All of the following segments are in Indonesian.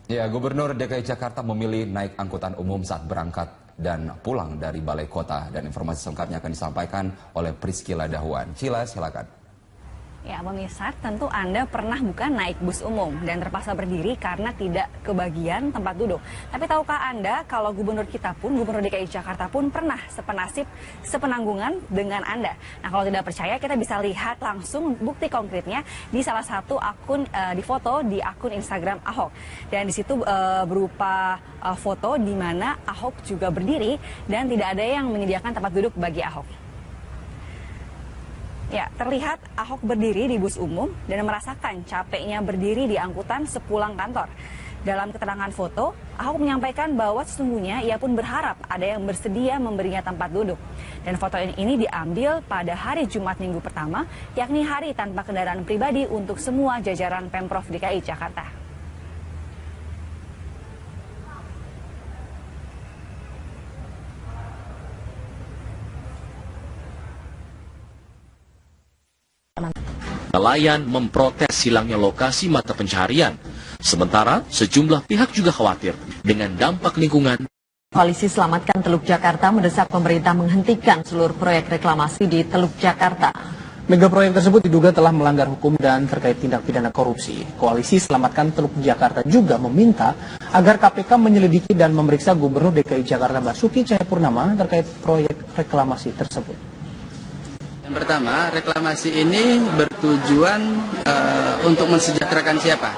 Ya, Gubernur DKI Jakarta memilih naik angkutan umum saat berangkat dan pulang dari balai kota. Dan informasi selengkapnya akan disampaikan oleh Priscila Dahuan. Cila, silakan. Ya, pemirsa, tentu Anda pernah bukan naik bus umum dan terpaksa berdiri karena tidak kebagian tempat duduk. Tapi tahukah Anda kalau gubernur kita pun, Gubernur DKI Jakarta pun pernah sepenasib, sepenanggungan dengan Anda. Nah, kalau tidak percaya kita bisa lihat langsung bukti konkretnya di salah satu akun, di foto di akun Instagram Ahok. Dan di situ berupa foto di mana Ahok juga berdiri dan tidak ada yang menyediakan tempat duduk bagi Ahok. Ya, terlihat Ahok berdiri di bus umum dan merasakan capeknya berdiri di angkutan sepulang kantor. Dalam keterangan foto, Ahok menyampaikan bahwa sesungguhnya ia pun berharap ada yang bersedia memberinya tempat duduk. Dan foto ini diambil pada hari Jumat minggu pertama, yakni hari tanpa kendaraan pribadi untuk semua jajaran Pemprov DKI Jakarta. Nelayan memprotes hilangnya lokasi mata pencaharian. Sementara sejumlah pihak juga khawatir dengan dampak lingkungan. Koalisi Selamatkan Teluk Jakarta mendesak pemerintah menghentikan seluruh proyek reklamasi di Teluk Jakarta. Mega proyek tersebut diduga telah melanggar hukum dan terkait tindak pidana korupsi. Koalisi Selamatkan Teluk Jakarta juga meminta agar KPK menyelidiki dan memeriksa Gubernur DKI Jakarta Basuki Cahayapurnama terkait proyek reklamasi tersebut. Yang pertama, reklamasi ini bertujuan untuk mensejahterakan siapa?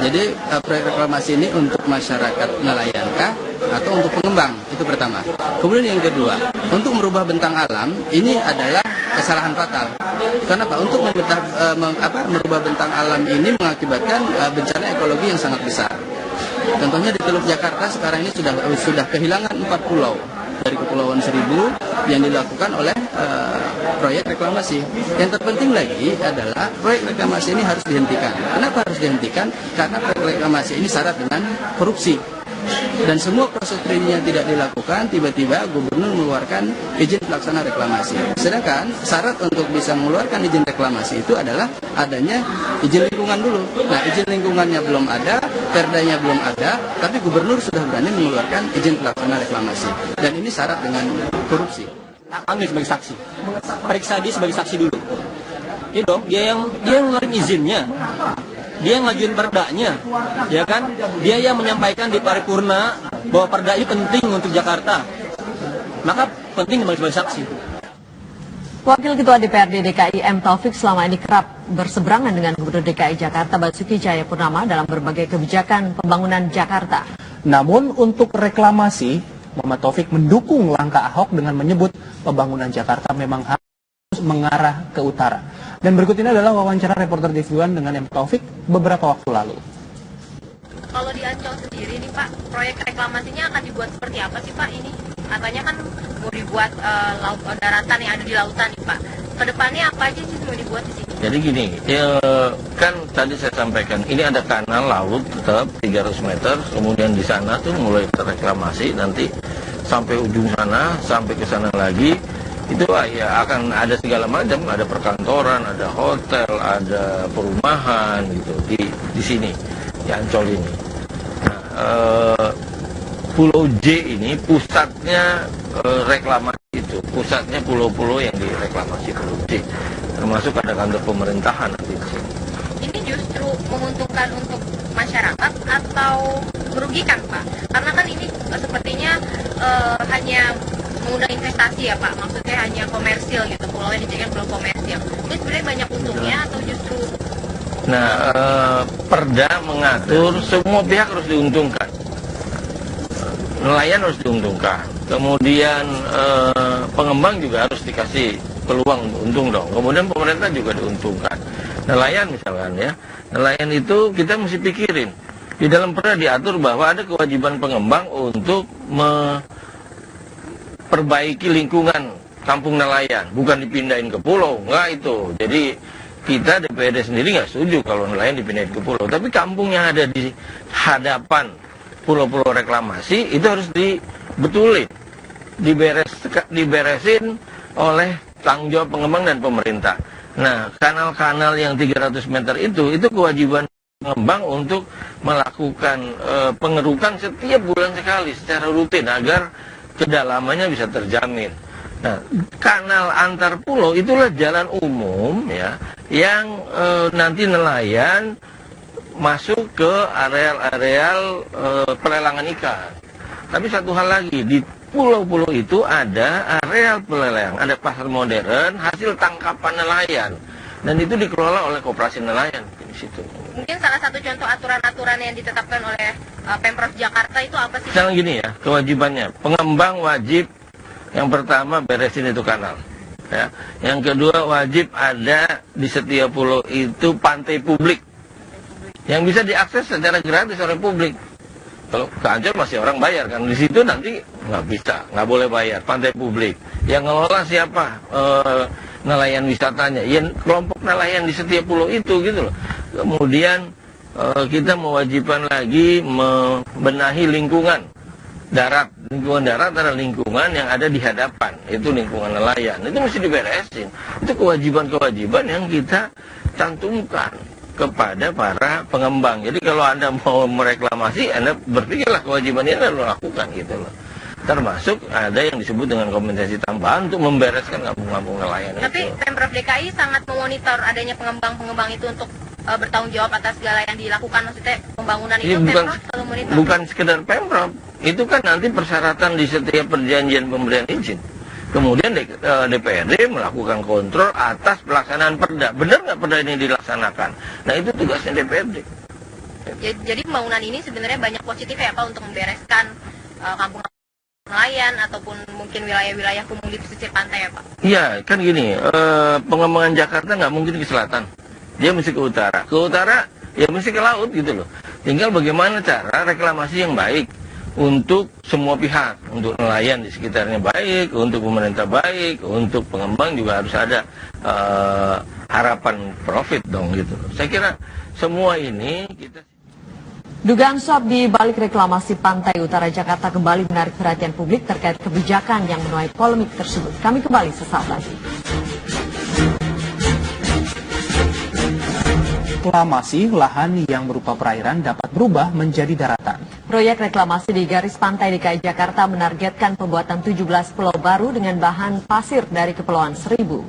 Jadi proyek reklamasi ini untuk masyarakat nelayankah atau untuk pengembang? Itu pertama. Kemudian yang kedua, untuk merubah bentang alam ini adalah kesalahan fatal. Kenapa? Untuk merubah bentang alam ini mengakibatkan bencana ekologi yang sangat besar. Contohnya di Teluk Jakarta sekarang ini sudah kehilangan 4 pulau dari Kepulauan Seribu yang dilakukan oleh proyek reklamasi. Yang terpenting lagi adalah proyek reklamasi ini harus dihentikan. Kenapa harus dihentikan? Karena proyek reklamasi ini syarat dengan korupsi. Dan semua proses perizinan tidak dilakukan, tiba-tiba gubernur mengeluarkan izin pelaksana reklamasi. Sedangkan syarat untuk bisa mengeluarkan izin reklamasi itu adalah adanya izin lingkungan dulu. Nah, izin lingkungannya belum ada, perdanya belum ada, tapi gubernur sudah berani mengeluarkan izin pelaksana reklamasi. Dan ini syarat dengan korupsi. Panggil sebagai saksi, periksa dia sebagai saksi dulu. Iya dong, dia yang ngeluarin izinnya. Dia yang ngajuin perdanya, ya kan? Dia yang menyampaikan di paripurna bahwa perda ini penting untuk Jakarta. Maka penting sebagai saksi. Wakil Ketua DPRD DKI M. Taufik selama ini kerap berseberangan dengan Gubernur DKI Jakarta Basuki Cahayapurnama dalam berbagai kebijakan pembangunan Jakarta. Namun untuk reklamasi, Muhammad Taufik mendukung langkah Ahok dengan menyebut pembangunan Jakarta memang harus mengarah ke utara. Dan berikut ini adalah wawancara reporter TV1 dengan M. Taufik beberapa waktu lalu. Kalau di Ancol sendiri nih Pak, proyek reklamasinya akan dibuat seperti apa sih Pak ini? Katanya kan mau dibuat daratan yang ada di lautan nih Pak. Kedepannya apa aja sih mau dibuat di sini? Jadi gini, kan tadi saya sampaikan, ini ada kanal laut tetap 300 meter, kemudian di sana tuh mulai terreklamasi, nanti sampai ujung sana, sampai ke sana lagi, itu ya akan ada segala macam, ada perkantoran, ada hotel, ada perumahan gitu di sini, di Ancol ini. Nah, Pulau J ini pusatnya reklamasi itu, pusatnya pulau-pulau yang direklamasi Pulau J, termasuk ada kantor pemerintahan nanti di sini. Ini justru menguntungkan untuk masyarakat atau merugikan Pak? Karena kan ini sepertinya hanya mengundang investasi ya Pak, maksudnya hanya komersil gitu, pulau yang dijadikan pulau komersil. Ini sebenarnya banyak untungnya atau justru? Nah, perda mengatur semua pihak harus diuntungkan. Nelayan harus diuntungkan. Kemudian pengembang juga harus dikasih peluang untung dong. Kemudian pemerintah juga diuntungkan. Nelayan misalkan ya, nelayan itu kita mesti pikirin. Di dalam perda diatur bahwa ada kewajiban pengembang untuk perbaiki lingkungan kampung nelayan, bukan dipindahin ke pulau, enggak itu. Jadi kita DPRD sendiri nggak setuju kalau nelayan dipindahin ke pulau, tapi kampung yang ada di hadapan pulau-pulau reklamasi itu harus dibetulin, diberesin oleh tanggung jawab pengembang dan pemerintah. Nah, kanal-kanal yang 300 meter itu kewajiban pengembang untuk melakukan pengerukan setiap bulan sekali secara rutin agar kedalamannya bisa terjamin. Nah, kanal antar pulau itulah jalan umum ya yang nanti nelayan masuk ke areal-areal pelelangan ikan. Tapi satu hal lagi, di pulau-pulau itu ada areal pelelangan, ada pasar modern hasil tangkapan nelayan. Dan itu dikelola oleh koperasi nelayan di situ. Mungkin salah satu contoh aturan-aturan yang ditetapkan oleh Pemprov Jakarta itu apa sih? Misalnya gini ya, kewajibannya, pengembang wajib yang pertama beresin itu kanal. Ya. Yang kedua wajib ada di setiap pulau itu pantai publik yang bisa diakses secara gratis oleh publik. Kalau ke Ancol masih orang bayar kan, di situ nanti nggak bisa, nggak boleh bayar. Pantai publik yang ngelola siapa? Nelayan wisatanya, ya kelompok nelayan di setiap pulau itu gitu loh. Kemudian kita mewajibkan lagi membenahi lingkungan darat. Lingkungan darat adalah lingkungan yang ada di hadapan, itu lingkungan nelayan. Itu mesti diberesin. Itu kewajiban-kewajiban yang kita cantumkan kepada para pengembang. Jadi kalau Anda mau mereklamasi, Anda berpikirlah kewajiban ini Anda lakukan gitu loh. Termasuk ada yang disebut dengan kompensasi tambahan untuk membereskan kampung-kampung nelayan. Tapi itu. Pemprov DKI sangat memonitor adanya pengembang-pengembang itu untuk bertanggung jawab atas segala yang dilakukan, maksudnya pembangunan itu Pemprov selalu monitor. Bukan sekedar Pemprov, itu kan nanti persyaratan di setiap perjanjian pemberian izin. Kemudian DPRD melakukan kontrol atas pelaksanaan perda. Benar nggak perda ini dilaksanakan? Nah itu tugasnya DPRD. Jadi pembangunan ini sebenarnya banyak positifnya ya Pak untuk membereskan kampung nelayan ataupun mungkin wilayah-wilayah kumuh di pesisir pantai ya Pak? Iya, kan gini, pengembangan Jakarta nggak mungkin ke selatan, dia mesti ke utara. Ke utara, ya mesti ke laut gitu loh. Tinggal bagaimana cara reklamasi yang baik untuk semua pihak, untuk nelayan di sekitarnya baik, untuk pemerintah baik, untuk pengembang juga harus ada harapan profit dong gitu. Saya kira semua ini kita... Dugaan suap di balik reklamasi Pantai Utara Jakarta kembali menarik perhatian publik terkait kebijakan yang menuai polemik tersebut. Kami kembali sesaat lagi. Reklamasi lahan yang berupa perairan dapat berubah menjadi daratan. Proyek reklamasi di garis pantai DKI Jakarta menargetkan pembuatan 17 pulau baru dengan bahan pasir dari Kepulauan Seribu.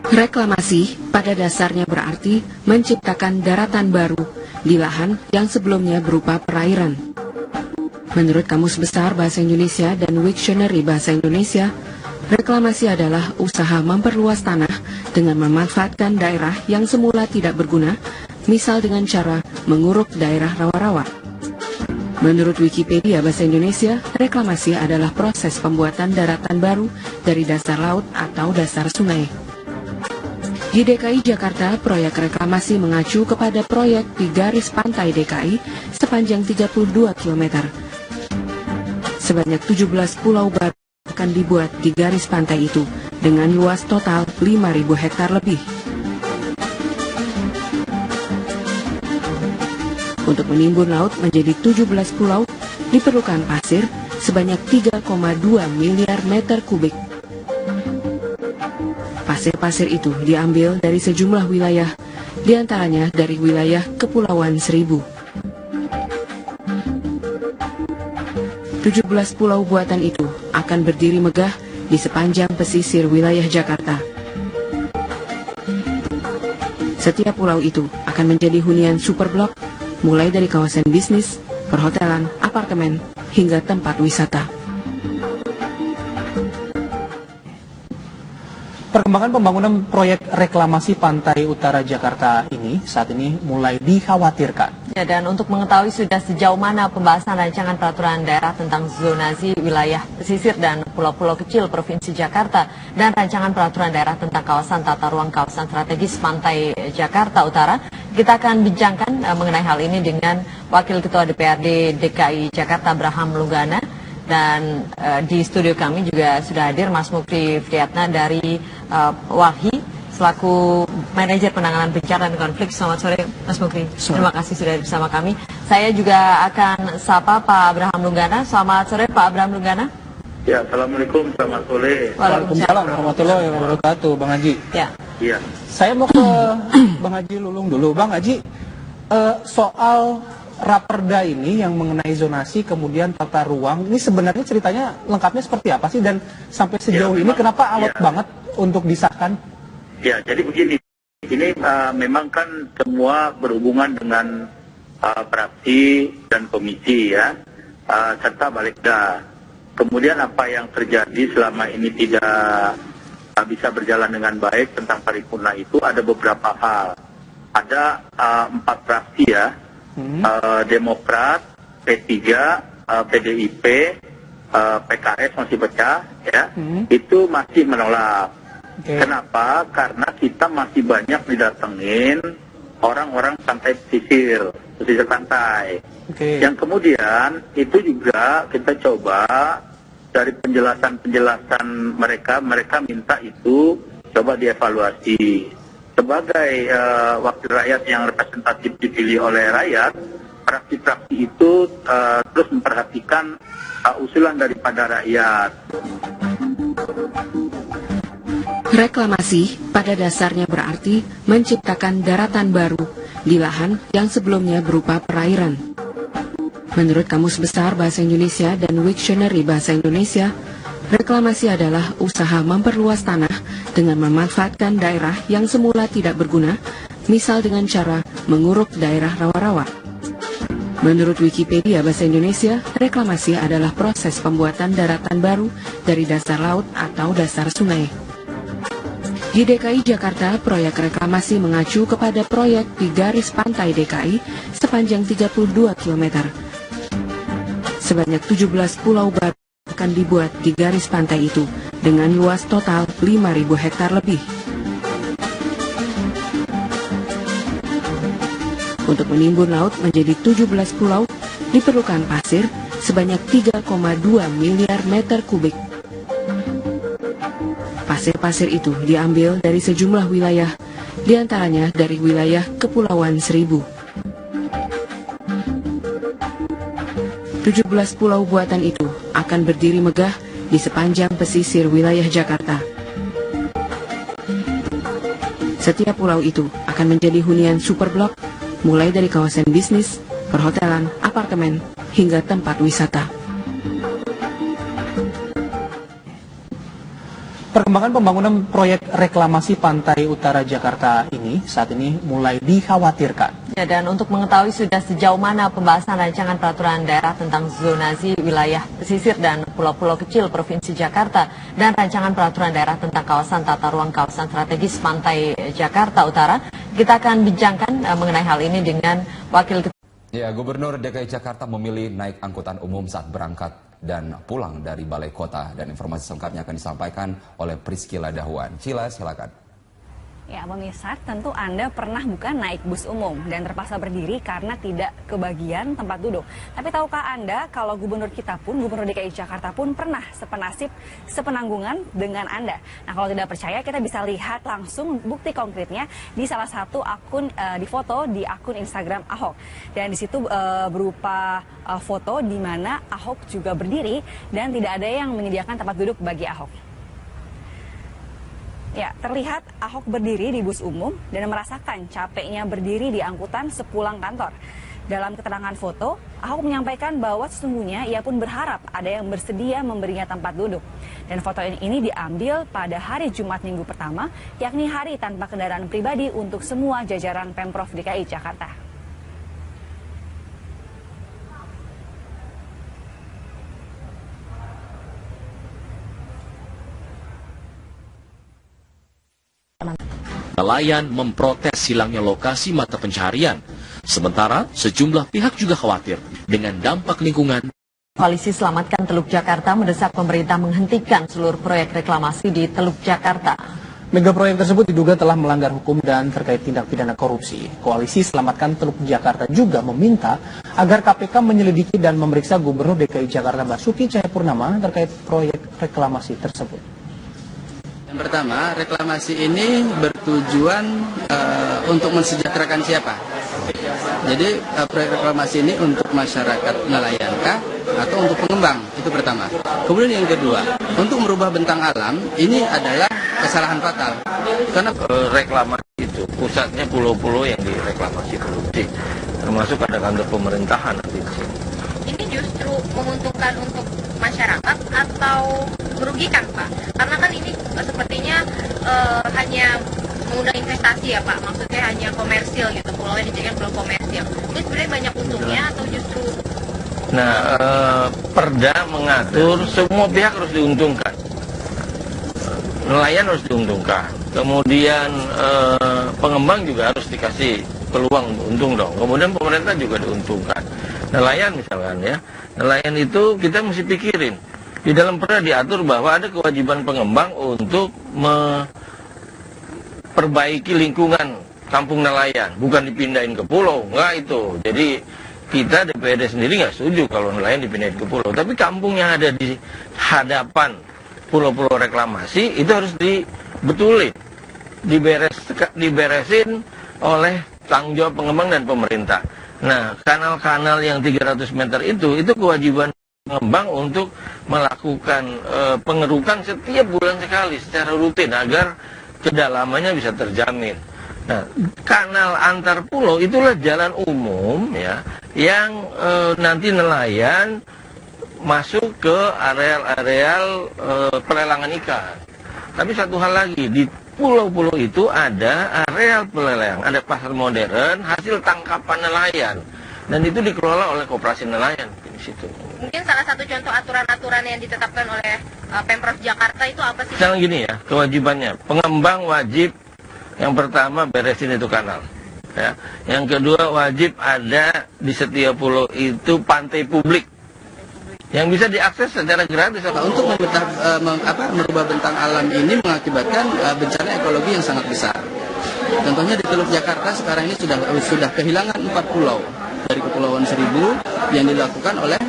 Reklamasi pada dasarnya berarti menciptakan daratan baru di lahan yang sebelumnya berupa perairan. Menurut Kamus Besar Bahasa Indonesia dan Wiktionary Bahasa Indonesia, reklamasi adalah usaha memperluas tanah dengan memanfaatkan daerah yang semula tidak berguna, misal dengan cara menguruk daerah rawa-rawa. Menurut Wikipedia Bahasa Indonesia, reklamasi adalah proses pembuatan daratan baru dari dasar laut atau dasar sungai. Di DKI Jakarta, proyek reklamasi mengacu kepada proyek di garis pantai DKI sepanjang 32 km. Sebanyak 17 pulau baru akan dibuat di garis pantai itu dengan luas total 5.000 hektar lebih. Untuk menimbun laut menjadi 17 pulau, diperlukan pasir sebanyak 3,2 miliar meter kubik. Pasir-pasir itu diambil dari sejumlah wilayah, diantaranya dari wilayah Kepulauan Seribu. 17 pulau buatan itu akan berdiri megah di sepanjang pesisir wilayah Jakarta. Setiap pulau itu akan menjadi hunian superblok, mulai dari kawasan bisnis, perhotelan, apartemen, hingga tempat wisata. Perkembangan pembangunan proyek reklamasi Pantai Utara Jakarta ini saat ini mulai dikhawatirkan. Ya, dan untuk mengetahui sudah sejauh mana pembahasan rancangan peraturan daerah tentang zonasi wilayah pesisir dan pulau-pulau kecil Provinsi Jakarta dan rancangan peraturan daerah tentang kawasan tata ruang kawasan strategis Pantai Jakarta Utara, kita akan bincangkan mengenai hal ini dengan Wakil Ketua DPRD DKI Jakarta Abraham Lunggana. Dan di studio kami juga sudah hadir Mas Mukri Friatna dari Walhi selaku Manajer Penanganan Bencana dan Konflik. Selamat sore Mas Mukri. Terima kasih sudah bersama kami. Saya juga akan sapa Pak Abraham Lunggana. Selamat sore Pak Abraham Lunggana. Ya, Assalamualaikum, selamat sore. Waalaikumsalam warahmatullahi wabarakatuh, Bang Haji. Ya. Iya. Saya mau ke Bang Haji Lulung dulu. Bang Haji, soal Raperda ini yang mengenai zonasi kemudian tata ruang, ini sebenarnya ceritanya lengkapnya seperti apa sih? Dan sampai sejauh ini kenapa alot banget untuk disahkan? Ya, jadi begini. Ini memang kan semua berhubungan dengan praksi dan komisi ya, serta Balegda. Kemudian apa yang terjadi selama ini tidak bisa berjalan dengan baik tentang paripurna itu ada beberapa hal. Ada 4 fraksi ya, Demokrat, P3, PDIP, PKS masih pecah ya, itu masih menolak. Kenapa? Karena kita masih banyak didatengin orang-orang pantai pesisir pantai. Yang kemudian itu juga kita coba dari penjelasan mereka minta itu coba dievaluasi. Sebagai wakil rakyat yang representatif dipilih oleh rakyat, fraksi-fraksi itu terus memperhatikan usulan daripada rakyat. Reklamasi pada dasarnya berarti menciptakan daratan baru di lahan yang sebelumnya berupa perairan. Menurut Kamus Besar Bahasa Indonesia dan Wiktionary Bahasa Indonesia, reklamasi adalah usaha memperluas tanah dengan memanfaatkan daerah yang semula tidak berguna, misal dengan cara menguruk daerah rawa-rawa. Menurut Wikipedia Bahasa Indonesia, reklamasi adalah proses pembuatan daratan baru dari dasar laut atau dasar sungai. Di DKI Jakarta, proyek reklamasi mengacu kepada proyek di garis pantai DKI sepanjang 32 km. Sebanyak 17 pulau baru akan dibuat di garis pantai itu dengan luas total 5.000 hektar lebih. Untuk menimbun laut menjadi 17 pulau, diperlukan pasir sebanyak 3,2 miliar meter kubik. Pasir-pasir itu diambil dari sejumlah wilayah, diantaranya dari wilayah Kepulauan Seribu. 17 pulau buatan itu akan berdiri megah di sepanjang pesisir wilayah Jakarta. Setiap pulau itu akan menjadi hunian superblok, mulai dari kawasan bisnis, perhotelan, apartemen, hingga tempat wisata. Perkembangan pembangunan proyek reklamasi pantai utara Jakarta ini saat ini mulai dikhawatirkan. Ya, dan untuk mengetahui sudah sejauh mana pembahasan rancangan peraturan daerah tentang zonasi wilayah pesisir dan pulau-pulau kecil Provinsi Jakarta dan rancangan peraturan daerah tentang kawasan tata ruang kawasan strategis pantai Jakarta Utara, kita akan bincangkan mengenai hal ini dengan Wakil Ketua. Ya, Gubernur DKI Jakarta memilih naik angkutan umum saat berangkat dan pulang dari Balai Kota, dan informasi selengkapnya akan disampaikan oleh Priscila Dahuan. Cila, silakan. Ya, pemirsa, tentu Anda pernah bukan naik bus umum dan terpaksa berdiri karena tidak kebagian tempat duduk. Tapi tahukah Anda kalau gubernur kita pun, Gubernur DKI Jakarta pun pernah sepenasib, sepenanggungan dengan Anda. Nah, kalau tidak percaya kita bisa lihat langsung bukti konkretnya di salah satu akun, di foto di akun Instagram Ahok. Dan di situ berupa foto di mana Ahok juga berdiri dan tidak ada yang menyediakan tempat duduk bagi Ahok. Ya, terlihat Ahok berdiri di bus umum dan merasakan capeknya berdiri di angkutan sepulang kantor. Dalam keterangan foto, Ahok menyampaikan bahwa sesungguhnya ia pun berharap ada yang bersedia memberinya tempat duduk. Dan foto ini diambil pada hari Jumat minggu pertama, yakni hari tanpa kendaraan pribadi untuk semua jajaran Pemprov DKI Jakarta. Nelayan memprotes hilangnya lokasi mata pencaharian. Sementara sejumlah pihak juga khawatir dengan dampak lingkungan. Koalisi Selamatkan Teluk Jakarta mendesak pemerintah menghentikan seluruh proyek reklamasi di Teluk Jakarta. Mega proyek tersebut diduga telah melanggar hukum dan terkait tindak pidana korupsi. Koalisi Selamatkan Teluk Jakarta juga meminta agar KPK menyelidiki dan memeriksa Gubernur DKI Jakarta Basuki Cahayapurnama terkait proyek reklamasi tersebut. Yang pertama, reklamasi ini bertujuan untuk mensejahterakan siapa? Jadi proyek reklamasi ini untuk masyarakat nelayan kah atau untuk pengembang? Itu pertama. Kemudian yang kedua, untuk merubah bentang alam ini adalah kesalahan fatal. Karena reklamasi itu pusatnya pulau-pulau yang direklamasi korupsi, termasuk ada kantor pemerintahan nanti di sini. Ini justru menguntungkan untuk masyarakat atau merugikan, Pak? Karena kan ini sepertinya hanya mengundang investasi ya, Pak. Maksudnya hanya komersil gitu, pulau yang dijadikan pulau komersil. Ini sebenarnya banyak untungnya atau justru? Nah, Perda mengatur semua pihak harus diuntungkan. Nelayan harus diuntungkan. Kemudian pengembang juga harus dikasih peluang untung dong. Kemudian pemerintah juga diuntungkan. Nelayan misalkan ya, nelayan itu kita mesti pikirin. Di dalam Perda diatur bahwa ada kewajiban pengembang untuk perbaiki lingkungan kampung nelayan, bukan dipindahin ke pulau, enggak itu. Jadi kita DPRD sendiri nggak setuju kalau nelayan dipindahin ke pulau, tapi kampung yang ada di hadapan pulau-pulau reklamasi itu harus dibetulin, diberesin oleh tanggung jawab pengembang dan pemerintah. Nah, kanal-kanal yang 300 meter itu kewajiban pengembang untuk melakukan pengerukan setiap bulan sekali secara rutin agar kedalamannya bisa terjamin. Nah, kanal antar pulau itulah jalan umum ya yang nanti nelayan masuk ke areal-areal pelelangan ikan. Tapi satu hal lagi, di pulau-pulau itu ada areal pelelangan, ada pasar modern hasil tangkapan nelayan, dan itu dikelola oleh koperasi nelayan di situ. Mungkin salah satu contoh aturan-aturan yang ditetapkan oleh Pemprov Jakarta itu apa sih? Misalnya gini ya, kewajibannya pengembang wajib yang pertama beresin itu kanal, ya. Yang kedua wajib ada di setiap pulau itu pantai publik yang bisa diakses secara gratis. Untuk merubah bentang alam ini mengakibatkan bencana ekologi yang sangat besar. Contohnya di Teluk Jakarta sekarang ini sudah kehilangan 4 pulau dari Kepulauan Seribu yang dilakukan oleh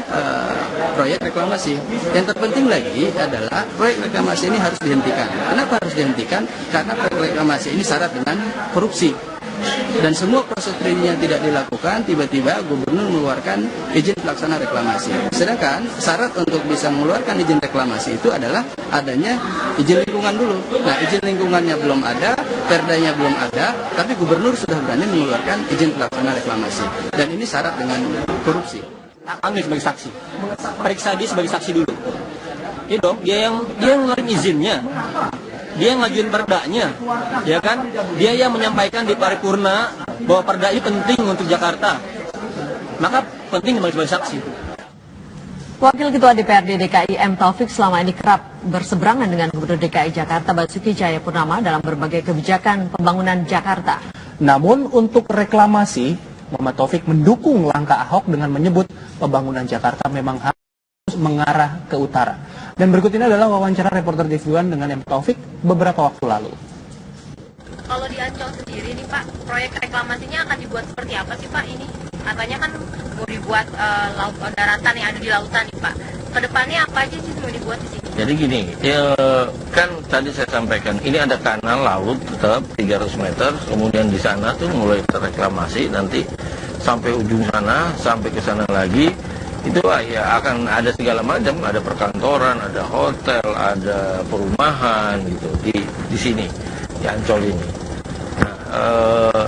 proyek reklamasi. Yang terpenting lagi adalah proyek reklamasi ini harus dihentikan. Kenapa harus dihentikan? Karena proyek reklamasi ini syarat dengan korupsi. Dan semua proses perizinan tidak dilakukan, tiba-tiba gubernur mengeluarkan izin pelaksana reklamasi. Sedangkan syarat untuk bisa mengeluarkan izin reklamasi itu adalah adanya izin lingkungan dulu. Nah, izin lingkungannya belum ada, perdanya belum ada, tapi gubernur sudah berani mengeluarkan izin pelaksana reklamasi. Dan ini syarat dengan korupsi. Panggil sebagai saksi, periksa dia sebagai saksi dulu. Iya dong, dia yang ngeluarin izinnya. Dia yang ngajuin perdanya, ya kan? Dia yang menyampaikan di paripurna bahwa perda ini penting untuk Jakarta. Maka penting sebagai saksi. Wakil Ketua DPRD DKI M. Taufik selama ini kerap berseberangan dengan Gubernur DKI Jakarta Basuki Cahayapurnama dalam berbagai kebijakan pembangunan Jakarta. Namun untuk reklamasi, Muhammad Taufik mendukung langkah Ahok dengan menyebut pembangunan Jakarta memang harus mengarah ke utara. Dan berikut ini adalah wawancara reporter TV1 dengan M. Taufik beberapa waktu lalu. Kalau di Ancol sendiri nih Pak, proyek reklamasinya akan dibuat seperti apa sih Pak ini? Katanya kan mau dibuat daratan yang ada di lautan nih Pak. Kedepannya apa aja sih mau dibuat di sini? Jadi gini, ya, kan tadi saya sampaikan, ini ada kanal laut tetap 300 meter, kemudian di sana tuh mulai terreklamasi, nanti sampai ujung sana, sampai ke sana lagi, itu ya akan ada segala macam, ada perkantoran, ada hotel, ada perumahan gitu di sini, di Ancol ini. Nah,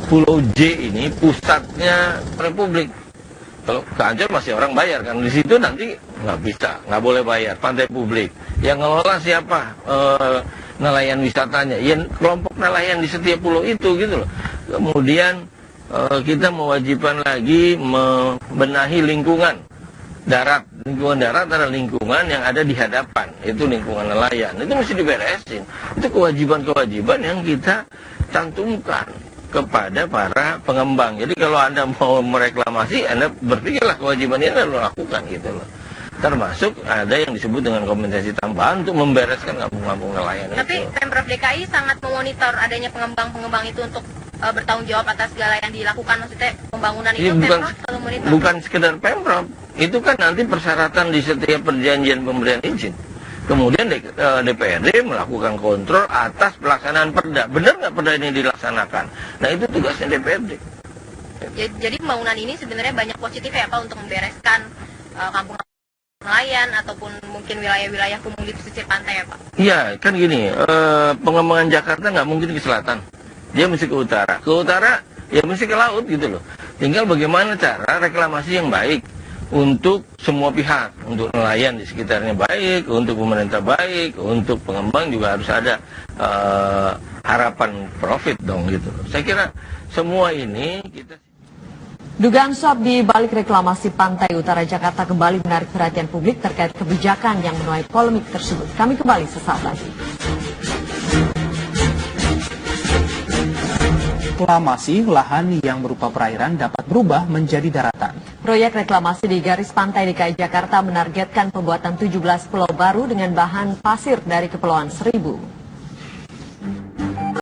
Pulau J ini pusatnya Republik. Kalau ke Ancol masih orang bayar kan, di situ nanti nggak bisa, nggak boleh bayar. Pantai publik. Yang ngelola siapa? Nelayan wisatanya. Ya kelompok nelayan di setiap pulau itu gitu loh. Kemudian kita mewajibkan lagi membenahi lingkungan darat. Lingkungan darat adalah lingkungan yang ada di hadapan, itu lingkungan nelayan. Itu mesti diberesin. Itu kewajiban-kewajiban yang kita cantumkan kepada para pengembang. Jadi kalau Anda mau mereklamasi, Anda berpikirlah kewajiban ini Anda lakukan gitu loh. Termasuk ada yang disebut dengan kompensasi tambahan untuk membereskan kampung-kampung nelayan. Tapi Pemprov DKI sangat memonitor adanya pengembang-pengembang itu untuk bertanggung jawab atas segala yang dilakukan, maksudnya pembangunan itu Pemprov selalu monitor. Bukan sekedar Pemprov, itu kan nanti persyaratan di setiap perjanjian pemberian izin. Kemudian DPRD melakukan kontrol atas pelaksanaan perda. Benar nggak perda ini dilaksanakan? Nah itu tugasnya DPRD. Jadi pembangunan ini sebenarnya banyak positif ya Pak untuk membereskan kampung nelayan ataupun mungkin wilayah-wilayah kumuh di pesisir pantai ya Pak? Iya, kan gini, pengembangan Jakarta nggak mungkin ke selatan, dia mesti ke utara. Ke utara ya mesti ke laut gitu loh. Tinggal bagaimana cara reklamasi yang baik untuk semua pihak, untuk nelayan di sekitarnya baik, untuk pemerintah baik, untuk pengembang juga harus ada harapan profit dong gitu. Saya kira semua ini kita... Dugaan suap di balik reklamasi Pantai Utara Jakarta kembali menarik perhatian publik terkait kebijakan yang menuai polemik tersebut. Kami kembali sesaat lagi. Reklamasi lahan yang berupa perairan dapat berubah menjadi daratan. Proyek reklamasi di garis pantai DKI Jakarta menargetkan pembuatan 17 pulau baru dengan bahan pasir dari Kepulauan Seribu.